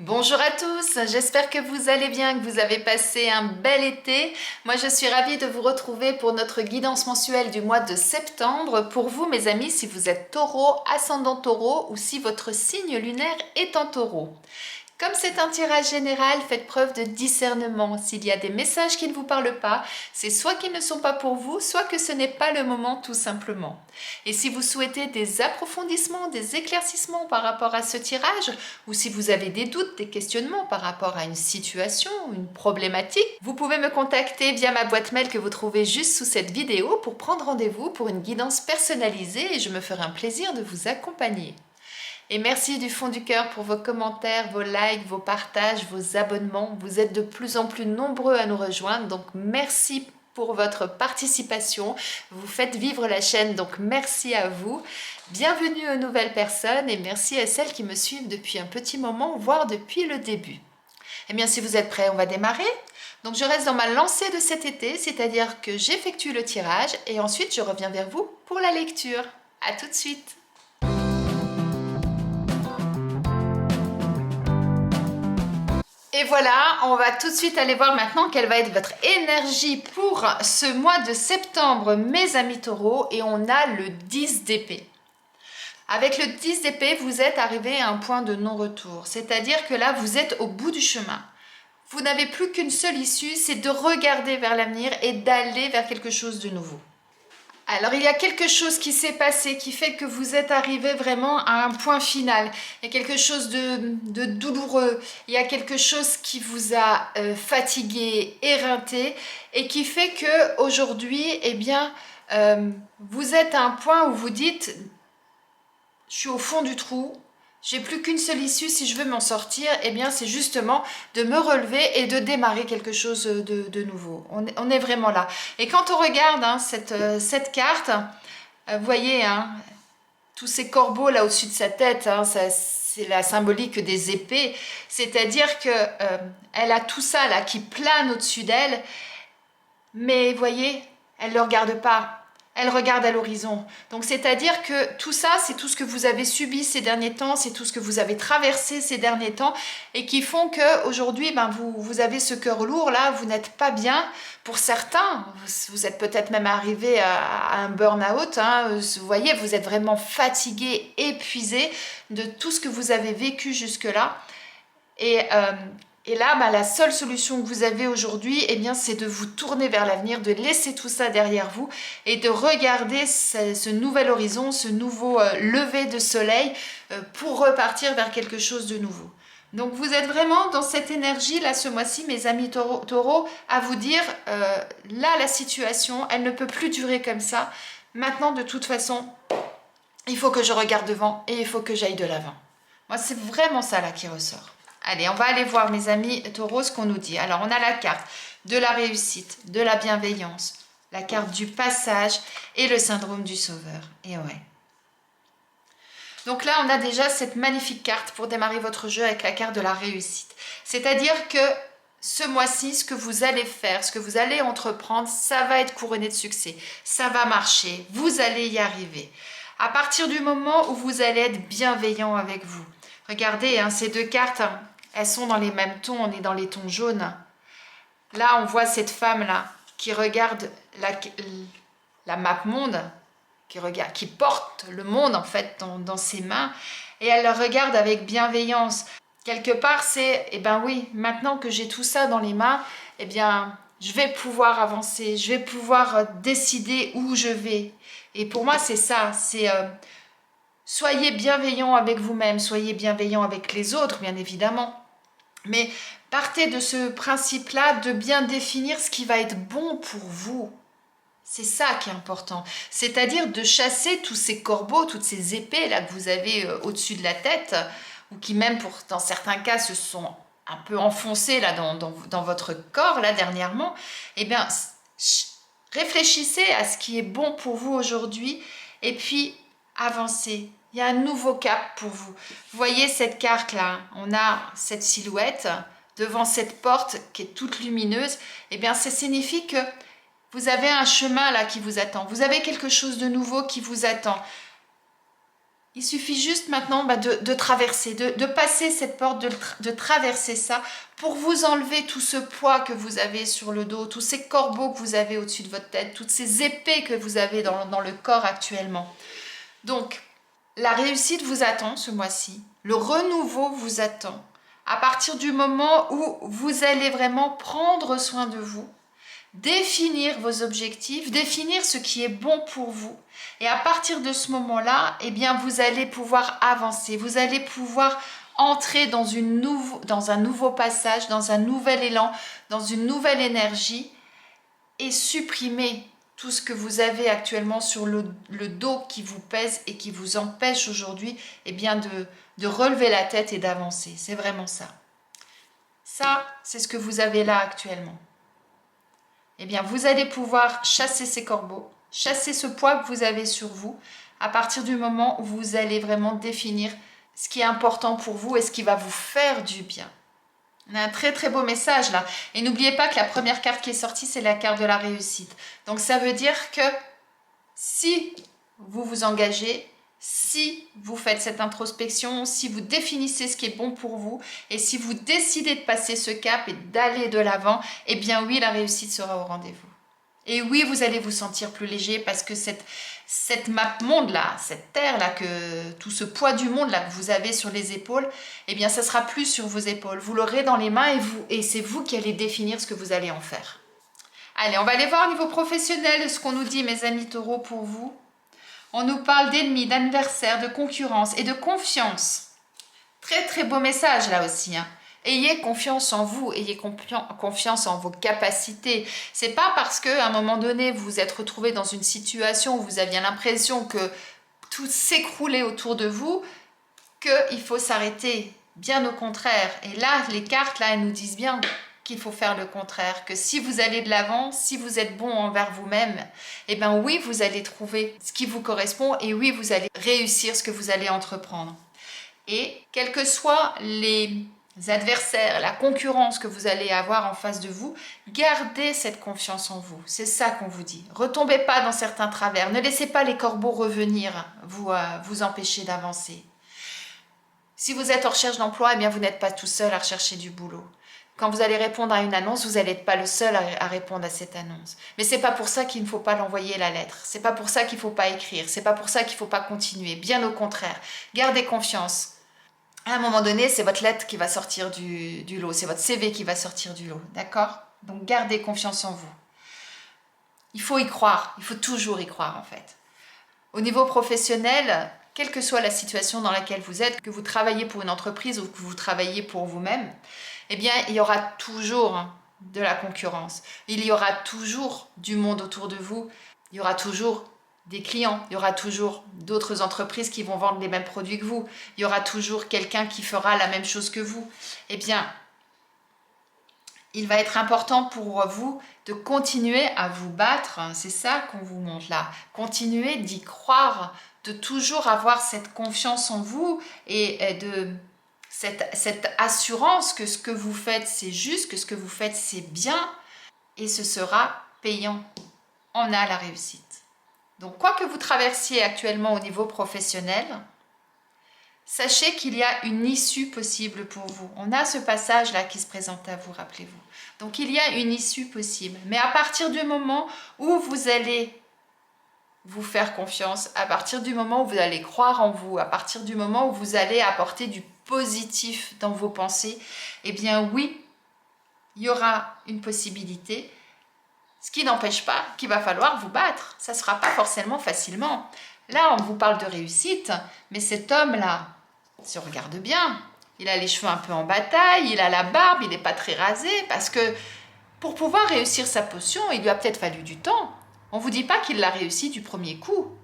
Bonjour à tous, j'espère que vous allez bien, que vous avez passé un bel été. Moi je suis ravie de vous retrouver pour notre guidance mensuelle du mois de septembre. Pour vous mes amis, si vous êtes taureau, ascendant taureau ou si votre signe lunaire est en taureau. Comme c'est un tirage général, faites preuve de discernement. S'il y a des messages qui ne vous parlent pas, c'est soit qu'ils ne sont pas pour vous, soit que ce n'est pas le moment tout simplement. Et si vous souhaitez des approfondissements, des éclaircissements par rapport à ce tirage, ou si vous avez des doutes, des questionnements par rapport à une situation, une problématique, vous pouvez me contacter via ma boîte mail que vous trouvez juste sous cette vidéo pour prendre rendez-vous pour une guidance personnalisée et je me ferai un plaisir de vous accompagner. Et merci du fond du cœur pour vos commentaires, vos likes, vos partages, vos abonnements. Vous êtes de plus en plus nombreux à nous rejoindre, donc merci pour votre participation. Vous faites vivre la chaîne, donc merci à vous. Bienvenue aux nouvelles personnes et merci à celles qui me suivent depuis un petit moment, voire depuis le début. Eh bien, si vous êtes prêts, on va démarrer. Donc, je reste dans ma lancée de cet été, c'est-à-dire que j'effectue le tirage et ensuite je reviens vers vous pour la lecture. À tout de suite. Et voilà, on va tout de suite aller voir maintenant quelle va être votre énergie pour ce mois de septembre, mes amis taureaux, et on a le 10 d'épée. Avec le 10 d'épée, vous êtes arrivé à un point de non-retour, c'est-à-dire que là, vous êtes au bout du chemin. Vous n'avez plus qu'une seule issue, c'est de regarder vers l'avenir et d'aller vers quelque chose de nouveau. Alors il y a quelque chose qui s'est passé qui fait que vous êtes arrivé vraiment à un point final. Il y a quelque chose de douloureux, il y a quelque chose qui vous a fatigué, éreinté et qui fait que aujourd'hui, eh bien, vous êtes à un point où vous dites, je suis au fond du trou. J'ai plus qu'une seule issue si je veux m'en sortir, eh bien c'est justement de me relever et de démarrer quelque chose de nouveau. On est vraiment là. Et quand on regarde hein, cette carte, vous voyez, hein, tous ces corbeaux là au-dessus de sa tête, hein, c'est la symbolique des épées, c'est-à-dire que elle a tout ça là qui plane au-dessus d'elle, mais vous voyez, elle ne le regarde pas. Elle regarde à l'horizon. Donc c'est-à-dire que tout ça, c'est tout ce que vous avez subi ces derniers temps, c'est tout ce que vous avez traversé ces derniers temps et qui font qu'aujourd'hui, ben, vous avez ce cœur lourd là, vous n'êtes pas bien. Pour certains, vous êtes peut-être même arrivé à un burn-out, hein, vous voyez, vous êtes vraiment fatigué, épuisé de tout ce que vous avez vécu jusque-là. Et là, bah, la seule solution que vous avez aujourd'hui, eh bien, c'est de vous tourner vers l'avenir, de laisser tout ça derrière vous et de regarder ce nouvel horizon, ce nouveau lever de soleil pour repartir vers quelque chose de nouveau. Donc vous êtes vraiment dans cette énergie là ce mois-ci, mes amis taureaux, à vous dire, là la situation, elle ne peut plus durer comme ça. Maintenant, de toute façon, il faut que je regarde devant et il faut que j'aille de l'avant. Moi, c'est vraiment ça là qui ressort. Allez, on va aller voir, mes amis taureaux, ce qu'on nous dit. Alors, on a la carte de la réussite, de la bienveillance, la carte du passage et le syndrome du sauveur. Et ouais. Donc là, on a déjà cette magnifique carte pour démarrer votre jeu avec la carte de la réussite. C'est-à-dire que ce mois-ci, ce que vous allez faire, ce que vous allez entreprendre, ça va être couronné de succès. Ça va marcher. Vous allez y arriver. À partir du moment où vous allez être bienveillant avec vous. Regardez, hein, ces deux cartes, elles sont dans les mêmes tons, on est dans les tons jaunes. Là, on voit cette femme-là qui regarde la map monde, qui porte le monde en fait dans ses mains, et elle le regarde avec bienveillance. Quelque part, c'est, eh ben oui, maintenant que j'ai tout ça dans les mains, eh bien, je vais pouvoir avancer, je vais pouvoir décider où je vais. Et pour moi, c'est ça, c'est... soyez bienveillant avec vous-même, soyez bienveillant avec les autres, bien évidemment. Mais partez de ce principe-là de bien définir ce qui va être bon pour vous. C'est ça qui est important. C'est-à-dire de chasser tous ces corbeaux, toutes ces épées là que vous avez au-dessus de la tête, ou qui même dans certains cas se sont un peu enfoncés là dans votre corps là dernièrement. Eh bien, réfléchissez à ce qui est bon pour vous aujourd'hui et puis avancez. Il y a un nouveau cap pour vous. Vous voyez cette carte là, on a cette silhouette devant cette porte qui est toute lumineuse. Eh bien, ça signifie que vous avez un chemin là qui vous attend. Vous avez quelque chose de nouveau qui vous attend. Il suffit juste maintenant de traverser, de passer cette porte, de traverser ça pour vous enlever tout ce poids que vous avez sur le dos, tous ces corbeaux que vous avez au-dessus de votre tête, toutes ces épées que vous avez dans le corps actuellement. Donc, la réussite vous attend ce mois-ci, le renouveau vous attend. À partir du moment où vous allez vraiment prendre soin de vous, définir vos objectifs, définir ce qui est bon pour vous. Et à partir de ce moment-là, eh bien, vous allez pouvoir avancer, vous allez pouvoir entrer dans un nouveau passage, dans un nouvel élan, dans une nouvelle énergie et supprimer tout ce que vous avez actuellement sur le dos qui vous pèse et qui vous empêche aujourd'hui eh bien, de relever la tête et d'avancer. C'est vraiment ça. Ça, c'est ce que vous avez là actuellement. Eh bien, vous allez pouvoir chasser ces corbeaux, chasser ce poids que vous avez sur vous, à partir du moment où vous allez vraiment définir ce qui est important pour vous et ce qui va vous faire du bien. On a un très très beau message là. Et n'oubliez pas que la première carte qui est sortie, c'est la carte de la réussite. Donc ça veut dire que si vous vous engagez, si vous faites cette introspection, si vous définissez ce qui est bon pour vous et si vous décidez de passer ce cap et d'aller de l'avant, eh bien oui, la réussite sera au rendez-vous. Et oui, vous allez vous sentir plus léger parce que cette map monde là, cette terre là, que tout ce poids du monde là que vous avez sur les épaules, eh bien ça sera plus sur vos épaules. Vous l'aurez dans les mains et c'est vous qui allez définir ce que vous allez en faire. Allez, on va aller voir au niveau professionnel ce qu'on nous dit, mes amis taureaux, pour vous. On nous parle d'ennemis, d'adversaires, de concurrence et de confiance. Très très beau message là aussi. Ayez confiance en vous, ayez confiance en vos capacités. C'est pas parce qu'à un moment donné vous vous êtes retrouvé dans une situation où vous aviez l'impression que tout s'écroulait autour de vous qu'il faut s'arrêter. Bien au contraire. Et là, les cartes là, elles nous disent bien qu'il faut faire le contraire, que si vous allez de l'avant, si vous êtes bon envers vous-même, eh bien oui, vous allez trouver ce qui vous correspond et oui, vous allez réussir ce que vous allez entreprendre. Et quels que soient les adversaires, la concurrence que vous allez avoir en face de vous, gardez cette confiance en vous. C'est ça qu'on vous dit. Retombez pas dans certains travers. Ne laissez pas les corbeaux revenir vous empêcher d'avancer. Si vous êtes en recherche d'emploi, eh bien vous n'êtes pas tout seul à rechercher du boulot. Quand vous allez répondre à une annonce, vous n'allez pas le seul à répondre à cette annonce. Mais c'est pas pour ça qu'il ne faut pas l'envoyer la lettre. C'est pas pour ça qu'il ne faut pas écrire. C'est pas pour ça qu'il ne faut pas continuer. Bien au contraire. Gardez confiance. À un moment donné, c'est votre lettre qui va sortir du lot. C'est votre CV qui va sortir du lot. D'accord? Donc gardez confiance en vous. Il faut y croire. Il faut toujours y croire en fait. Au niveau professionnel, quelle que soit la situation dans laquelle vous êtes, que vous travaillez pour une entreprise ou que vous travaillez pour vous-même, eh bien, il y aura toujours de la concurrence. Il y aura toujours du monde autour de vous. Il y aura toujours des clients. Il y aura toujours d'autres entreprises qui vont vendre les mêmes produits que vous. Il y aura toujours quelqu'un qui fera la même chose que vous. Eh bien, il va être important pour vous de continuer à vous battre. C'est ça qu'on vous montre là. Continuez d'y croire, de toujours avoir cette confiance en vous et de cette assurance que ce que vous faites c'est juste, que ce que vous faites c'est bien et ce sera payant. On a la réussite. Donc quoi que vous traversiez actuellement au niveau professionnel, sachez qu'il y a une issue possible pour vous. On a ce passage là qui se présente à vous, rappelez-vous. Donc il y a une issue possible. Mais à partir du moment où vous allez vous faire confiance, à partir du moment où vous allez croire en vous, à partir du moment où vous allez apporter du positif dans vos pensées, eh bien oui, il y aura une possibilité. Ce qui n'empêche pas qu'il va falloir vous battre. Ça ne sera pas forcément facilement. Là, on vous parle de réussite, mais cet homme-là, si on regarde bien, il a les cheveux un peu en bataille, il a la barbe, il n'est pas très rasé, parce que pour pouvoir réussir sa potion, il lui a peut-être fallu du temps. On ne vous dit pas qu'il l'a réussi du premier coup.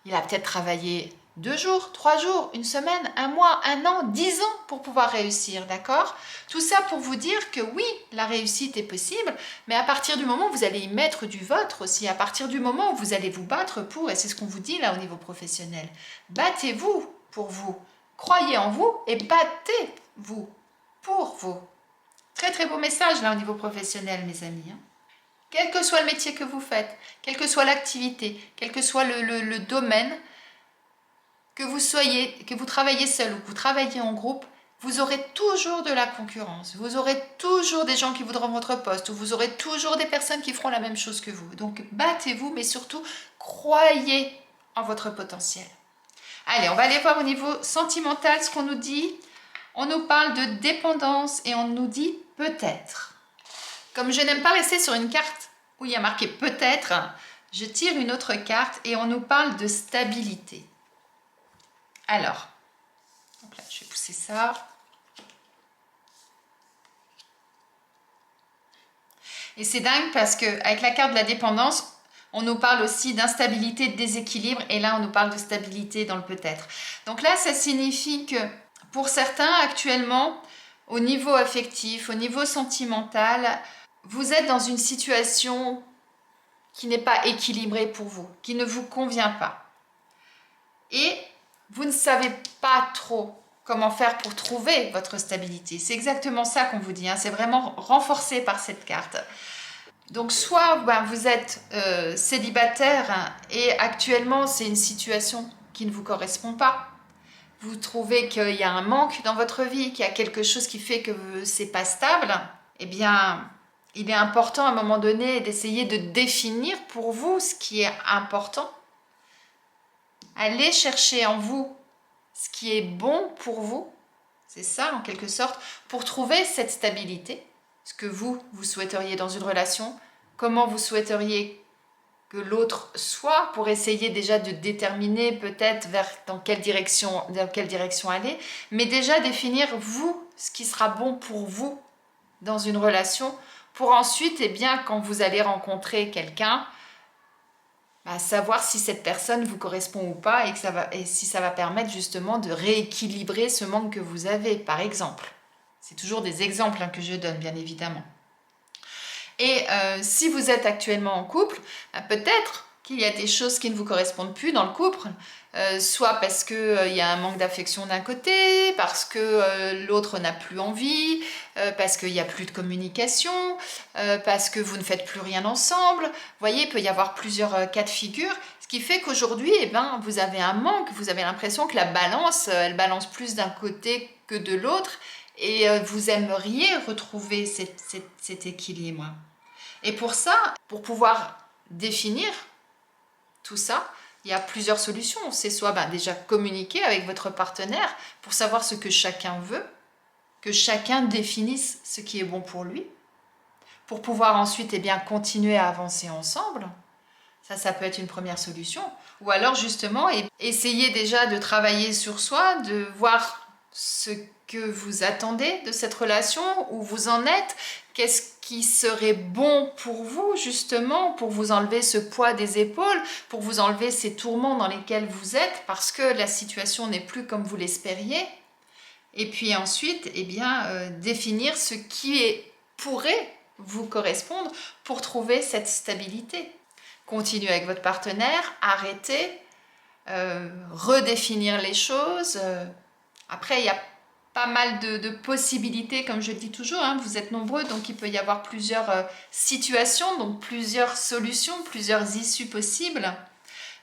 Il a peut-être travaillé 2 jours, 3 jours, 1 semaine, 1 mois, 1 an, 10 ans pour pouvoir réussir, d'accord? Tout ça pour vous dire que oui, la réussite est possible, mais à partir du moment où vous allez y mettre du vôtre aussi, à partir du moment où vous allez vous battre pour, et c'est ce qu'on vous dit là au niveau professionnel, battez-vous pour vous, croyez en vous et battez-vous pour vous. Très très beau message là au niveau professionnel, mes amis. Quel que soit le métier que vous faites, quelle que soit l'activité, quel que soit le domaine que vous travaillez seul ou que vous travaillez en groupe, vous aurez toujours de la concurrence. Vous aurez toujours des gens qui voudront votre poste ou vous aurez toujours des personnes qui feront la même chose que vous. Donc battez-vous, mais surtout croyez en votre potentiel. Allez, on va aller voir au niveau sentimental ce qu'on nous dit. On nous parle de dépendance et on nous dit peut-être. Comme je n'aime pas rester sur une carte où il y a marqué peut-être, je tire une autre carte et on nous parle de stabilité. Alors, donc là, je vais pousser ça. Et c'est dingue parce qu'avec la carte de la dépendance, on nous parle aussi d'instabilité, de déséquilibre, et là on nous parle de stabilité dans le peut-être. Donc là, ça signifie que pour certains, actuellement, au niveau affectif, au niveau sentimental, vous êtes dans une situation qui n'est pas équilibrée pour vous, qui ne vous convient pas. Et vous ne savez pas trop comment faire pour trouver votre stabilité. C'est exactement ça qu'on vous dit, hein. C'est vraiment renforcé par cette carte. Donc soit vous êtes célibataire hein, et actuellement c'est une situation qui ne vous correspond pas. Vous trouvez qu'il y a un manque dans votre vie, qu'il y a quelque chose qui fait que c'est pas stable. Eh bien, il est important à un moment donné d'essayer de définir pour vous ce qui est important. Allez chercher en vous ce qui est bon pour vous. C'est ça en quelque sorte, pour trouver cette stabilité. Ce que vous souhaiteriez dans une relation, comment vous souhaiteriez que l'autre soit, pour essayer déjà de déterminer peut-être dans quelle direction aller, mais déjà définir vous, ce qui sera bon pour vous dans une relation, pour ensuite, eh bien, quand vous allez rencontrer quelqu'un, savoir si cette personne vous correspond ou pas et si ça va permettre justement de rééquilibrer ce manque que vous avez, par exemple. C'est toujours des exemples hein, que je donne, bien évidemment. Et si vous êtes actuellement en couple, peut-être qu'il y a des choses qui ne vous correspondent plus dans le couple, soit parce qu'il y a un manque d'affection d'un côté, parce que l'autre n'a plus envie, parce qu'il n'y a plus de communication, parce que vous ne faites plus rien ensemble. Vous voyez, il peut y avoir plusieurs cas de figure, ce qui fait qu'aujourd'hui, vous avez un manque, vous avez l'impression que la balance, elle balance plus d'un côté que de l'autre, et vous aimeriez retrouver cet équilibre. Et pour ça, pour pouvoir définir tout ça, il y a plusieurs solutions. C'est soit déjà communiquer avec votre partenaire pour savoir ce que chacun veut, que chacun définisse ce qui est bon pour lui, pour pouvoir ensuite continuer à avancer ensemble. Ça peut être une première solution. Ou alors justement, essayer déjà de travailler sur soi, de voir ce que vous attendez de cette relation, où vous en êtes, qu'est-ce qui serait bon pour vous justement, pour vous enlever ce poids des épaules, pour vous enlever ces tourments dans lesquels vous êtes, parce que la situation n'est plus comme vous l'espériez. Et puis ensuite, définir ce qui pourrait vous correspondre pour trouver cette stabilité. Continuez avec votre partenaire, arrêtez, redéfinir les choses. Après, il y a pas mal de possibilités, comme je le dis toujours, hein, vous êtes nombreux, donc il peut y avoir plusieurs situations, donc plusieurs solutions, plusieurs issues possibles.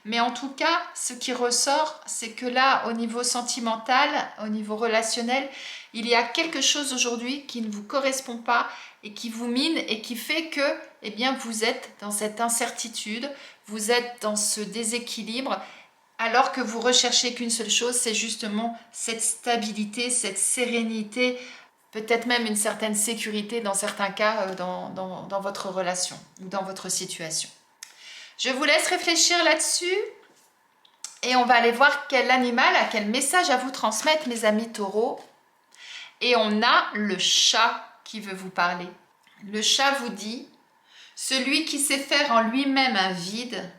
Mais en tout cas, ce qui ressort, c'est que là, au niveau sentimental, au niveau relationnel, il y a quelque chose aujourd'hui qui ne vous correspond pas et qui vous mine et qui fait que vous êtes dans cette incertitude, vous êtes dans ce déséquilibre, alors que vous recherchez qu'une seule chose, c'est justement cette stabilité, cette sérénité, peut-être même une certaine sécurité dans certains cas dans votre relation ou dans votre situation. Je vous laisse réfléchir là-dessus et on va aller voir quel animal a quel message à vous transmettre, mes amis taureaux. Et on a le chat qui veut vous parler. Le chat vous dit « Celui qui sait faire en lui-même un vide,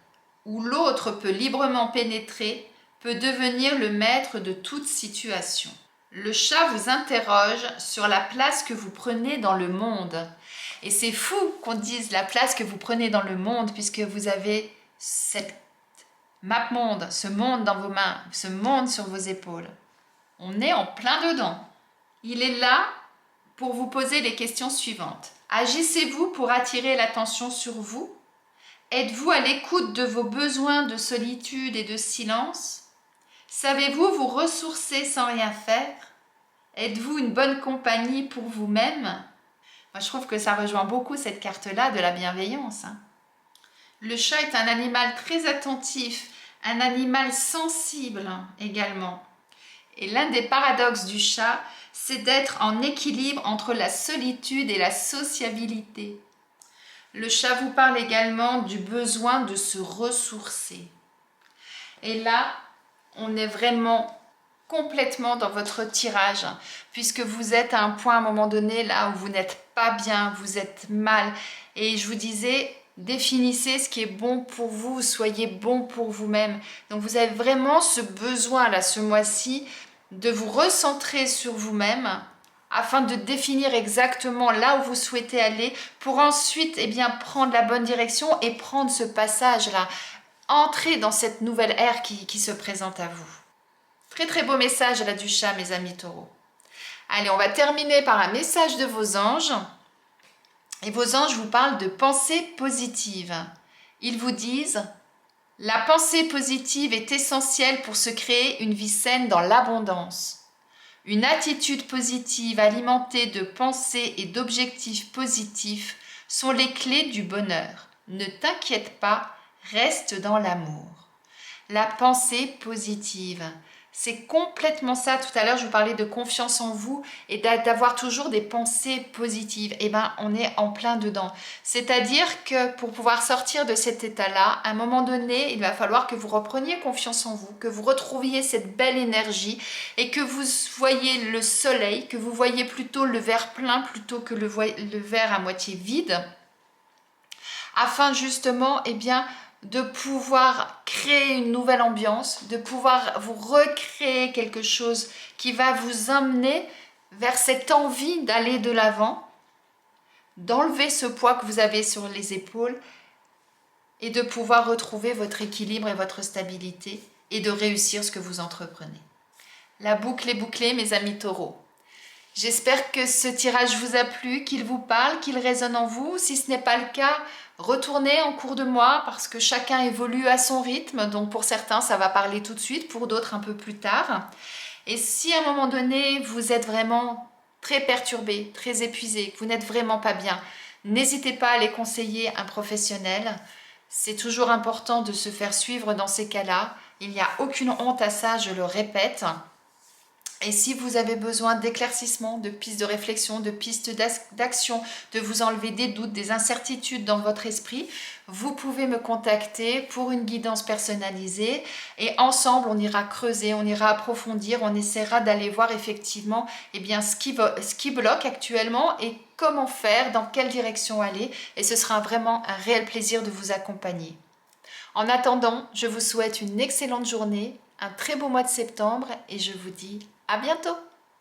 où l'autre peut librement pénétrer, peut devenir le maître de toute situation. » Le chat vous interroge sur la place que vous prenez dans le monde. Et c'est fou qu'on dise la place que vous prenez dans le monde, puisque vous avez cette map monde, ce monde dans vos mains, ce monde sur vos épaules. On est en plein dedans. Il est là pour vous poser les questions suivantes. Agissez-vous pour attirer l'attention sur vous? Êtes-vous à l'écoute de vos besoins de solitude et de silence? Savez-vous vous ressourcer sans rien faire? Êtes-vous une bonne compagnie pour vous-même? Moi, je trouve que ça rejoint beaucoup cette carte-là de la bienveillance. Le chat est un animal très attentif, un animal sensible également. Et l'un des paradoxes du chat, c'est d'être en équilibre entre la solitude et la sociabilité. Le chat vous parle également du besoin de se ressourcer. Et là, on est vraiment complètement dans votre tirage, puisque vous êtes à un point à un moment donné là où vous n'êtes pas bien, vous êtes mal. Et je vous disais, définissez ce qui est bon pour vous, soyez bon pour vous-même. Donc vous avez vraiment ce besoin là, ce mois-ci, de vous recentrer sur vous-même afin de définir exactement là où vous souhaitez aller pour ensuite eh bien, prendre la bonne direction et prendre ce passage-là, entrer dans cette nouvelle ère qui se présente à vous. Très très beau message là du chat, mes amis taureaux. Allez, on va terminer par un message de vos anges. Et vos anges vous parlent de pensée positive. Ils vous disent: la pensée positive est essentielle pour se créer une vie saine dans l'abondance. Une attitude positive alimentée de pensées et d'objectifs positifs sont les clés du bonheur. Ne t'inquiète pas, reste dans l'amour. La pensée positive, c'est complètement ça. Tout à l'heure, je vous parlais de confiance en vous et d'avoir toujours des pensées positives. Eh bien, on est en plein dedans. C'est-à-dire que pour pouvoir sortir de cet état-là, à un moment donné, il va falloir que vous repreniez confiance en vous, que vous retrouviez cette belle énergie et que vous voyez le soleil, que vous voyez plutôt le verre plein plutôt que le verre à moitié vide, afin justement, eh bien, de pouvoir créer une nouvelle ambiance, de pouvoir vous recréer quelque chose qui va vous emmener vers cette envie d'aller de l'avant, d'enlever ce poids que vous avez sur les épaules et de pouvoir retrouver votre équilibre et votre stabilité et de réussir ce que vous entreprenez. La boucle est bouclée, mes amis taureaux. J'espère que ce tirage vous a plu, qu'il vous parle, qu'il résonne en vous. Si ce n'est pas le cas, retournez en cours de mois parce que chacun évolue à son rythme. Donc pour certains, ça va parler tout de suite, pour d'autres un peu plus tard. Et si à un moment donné, vous êtes vraiment très perturbé, très épuisé, que vous n'êtes vraiment pas bien, n'hésitez pas à aller conseiller un professionnel. C'est toujours important de se faire suivre dans ces cas-là. Il n'y a aucune honte à ça, je le répète. Et si vous avez besoin d'éclaircissement, de pistes de réflexion, de pistes d'action, de vous enlever des doutes, des incertitudes dans votre esprit, vous pouvez me contacter pour une guidance personnalisée et ensemble on ira creuser, on ira approfondir, on essaiera d'aller voir effectivement eh bien, ce qui bloque actuellement et comment faire, dans quelle direction aller, et ce sera vraiment un réel plaisir de vous accompagner. En attendant, je vous souhaite une excellente journée, un très beau mois de septembre et je vous dis à bientôt!